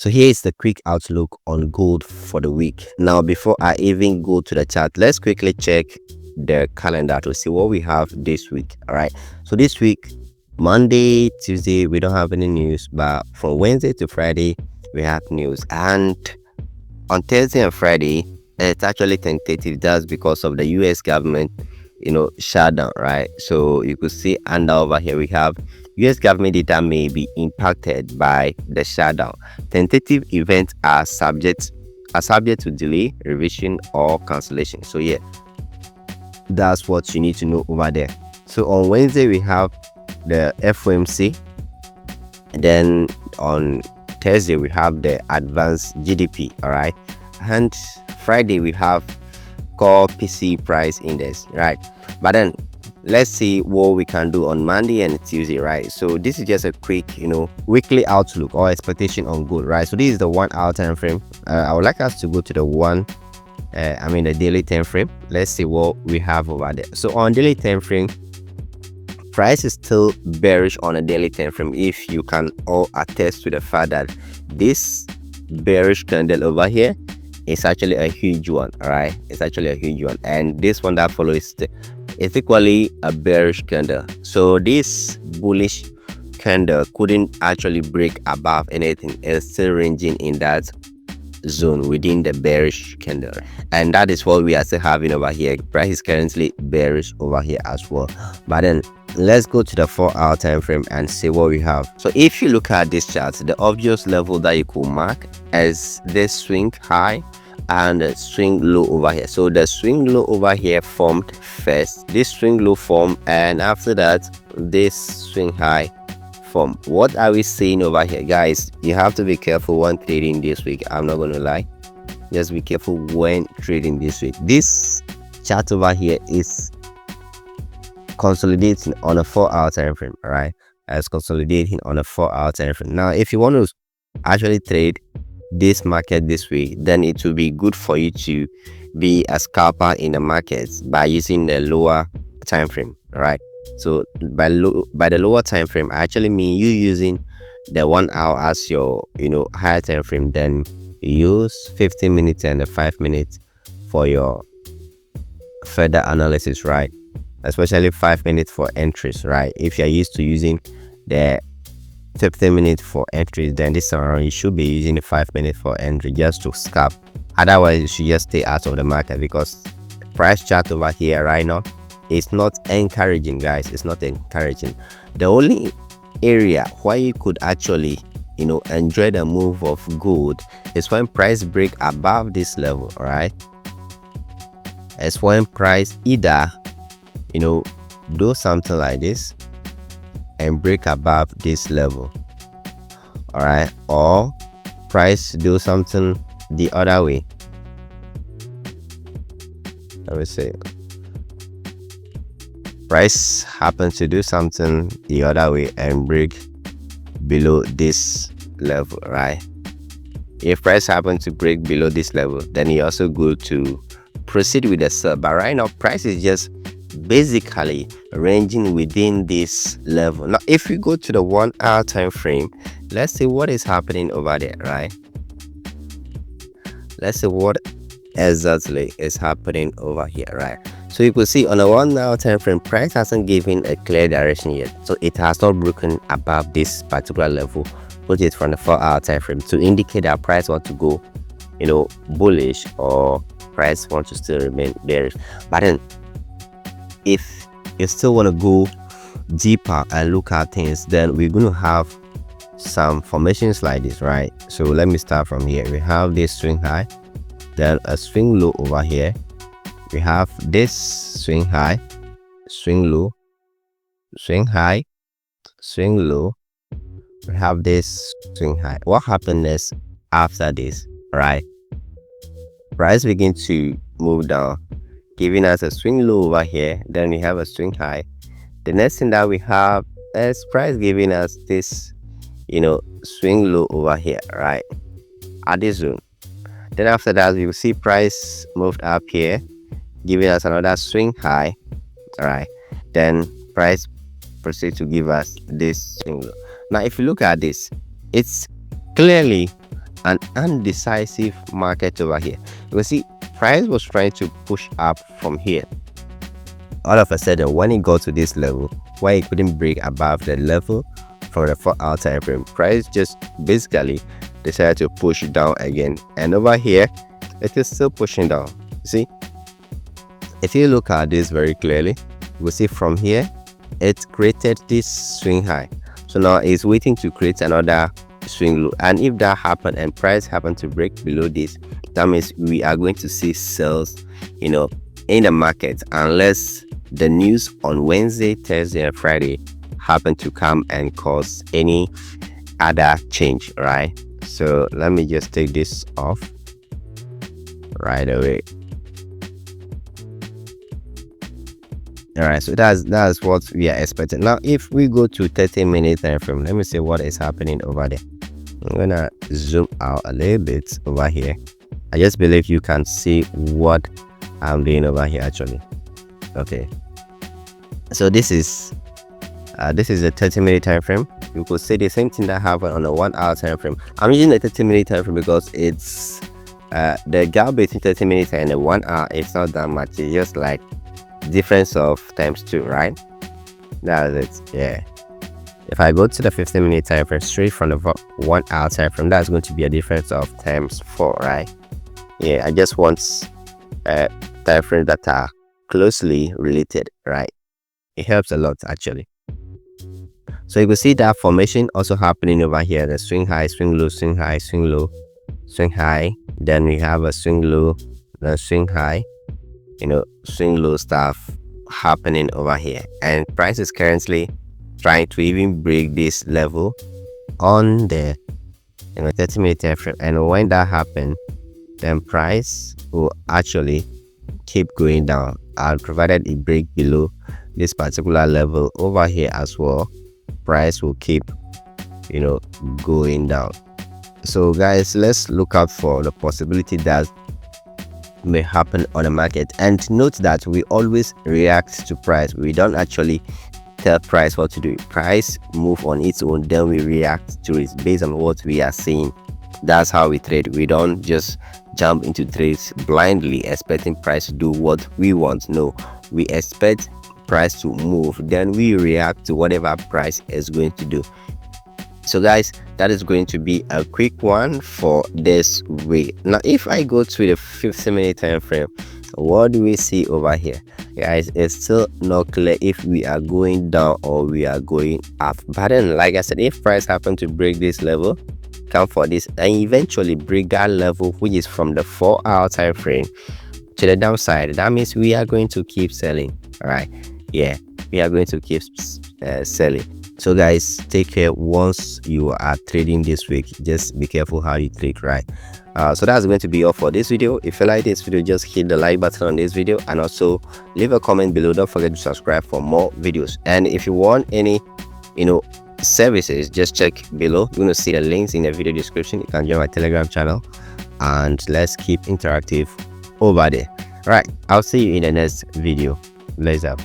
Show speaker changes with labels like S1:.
S1: So here is the quick outlook on gold for the week. Now, before I even go to the chart, let's quickly check the calendar to see what we have this week. All right. So this week, Monday, Tuesday, we don't have any news, but from Wednesday to Friday, we have news. And on Thursday and Friday, it's actually tentative. That's because of the US government, shutdown, right? So you could see under over here, we have US government data may be impacted by the shutdown. Tentative events are subject to delay, revision, or cancellation. So yeah, that's what you need to know over there. So on Wednesday we have the FOMC, and then on Thursday we have the advanced GDP. All right, and Friday we have core PC price index, right? But then let's see what we can do on Monday and Tuesday, right? So this is just a quick weekly outlook or expectation on gold, right? So this is the 1 hour time frame. I would like us to go to the daily time frame. Let's see what we have over there. So on daily time frame, price is still bearish on a daily time frame. If you can all attest to the fact that this bearish candle over here, it's actually a huge one. All right, it's actually a huge one, and this one that follows it's equally a bearish candle. So this bullish candle couldn't actually break above anything. It's still ranging in that zone within the bearish candle, and that is what we are still having over here. Price is currently bearish over here as well. But then let's go to the 4 hour time frame and see what we have. So if you look at this chart, the obvious level that you could mark is this swing high and the swing low over here. So the swing low over here formed first, this swing low formed, and after that this swing high formed. What are we seeing over here, guys? You have to be careful when trading this week. I'm not gonna lie, just be careful when trading this week. This chart over here is consolidating on a 4 hour time frame. All right, as consolidating on a 4 hour time frame. Now if you want to actually trade this market this way, then it will be good for you to be a scalper in the markets by using the lower time frame. All right, so by the lower time frame, I actually mean you using the 1 hour as your higher time frame. Then you use 15 minutes and the 5 minutes for your further analysis, right? Especially 5 minutes for entries, right? If you're used to using the 15 minutes for entries, then this around you should be using the 5 minutes for entry just to scalp. Otherwise you should just stay out of the market, because price chart over here right now is not encouraging, guys. It's not encouraging. The only area where you could actually enjoy the move of gold is when price break above this level. All right, it's when price either do something like this and break above this level, all right, or price do something the other way. Let me say price happens to do something the other way and break below this level, right? If price happens to break below this level, then you also go to proceed with the sell. But right now price is just basically ranging within this level. Now if we go to the 1 hour time frame, let's see what is happening over there, right? Let's see what exactly is happening over here, right? So you could see on a 1 hour time frame, price hasn't given a clear direction yet, so it has not broken above this particular level, which is from the 4 hour time frame, to indicate that price wants to go bullish, or price wants to still remain bearish. But then if you still want to go deeper and look at things, then we're going to have some formations like this, right? So let me start from here. We have this swing high, then a swing low over here. We have this swing high, swing low, swing high, swing low. We have this swing high. What happened is after this, right? Price begin to move down, giving us a swing low over here. Then we have a swing high. The next thing that we have is price giving us this swing low over here, right, at this zone. Then after that, you will see price moved up here, giving us another swing high. All right, then price proceed to give us this swing low. Now if you look at this, it's clearly an undecisive market over here. You can see price was trying to push up from here. All of a sudden, when it got to this level where it couldn't break above the level from the 4-hour time frame, price just basically decided to push down again, and over here it is still pushing down. See, if you look at this very clearly, you will see from here it created this swing high. So now it's waiting to create another swing low, and if that happened and price happened to break below this, that means we are going to see sales, in the market, unless the news on Wednesday, Thursday, and Friday happen to come and cause any other change, right? So let me just take this off right away. All right, so that's what we are expecting. Now if we go to 30-minute time frame, let me see what is happening over there. I'm gonna zoom out a little bit over here. I just believe you can see what I'm doing over here actually. Okay, so this is a 30-minute time frame. You could say the same thing that happened on a 1-hour time frame. I'm using the 30-minute time frame because it's the gap between 30 minutes and a 1 hour. It's not that much. It's just like difference of times 2, right? That's it. Yeah, if I go to the 15-minute time frame straight from the 1 hour time frame, that's going to be a difference of times 4, right? Yeah, I just want time frames that are closely related, right? It helps a lot actually. So you can see that formation also happening over here, the swing high, swing low, swing high, swing low, swing high, then we have a swing low, then swing high, swing low stuff happening over here, and price is currently trying to even break this level on the 30-minute time frame, and when that happens, then price will actually keep going down, and provided it break below this particular level over here as well, price will keep going down. So guys, let's look out for the possibility that may happen on the market, and note that we always react to price. We don't actually tell price what to do. Price move on its own, then we react to it based on what we are seeing. That's how we trade. We don't just jump into trades blindly expecting price to do what we want. No, we expect price to move, then we react to whatever price is going to do. So guys, that is going to be a quick one for this week. Now if I go to the 15-minute time frame, what do we see over here? Guys, it's still not clear if we are going down or we are going up. But then, like I said, if price happen to break this level, come for this, and eventually break that level, which is from the 4-hour time frame to the downside, that means we are going to keep selling. All right, yeah, we are going to keep selling. So guys, take care. Once you are trading this week, just be careful how you trade, right? So that's going to be all for this video. If you like this video, just hit the like button on this video, and also leave a comment below. Don't forget to subscribe for more videos, and if you want any services, just check below. You're going to see the links in the video description. You can join my Telegram channel, and let's keep interactive over there. All right, I'll see you in the next video. Later.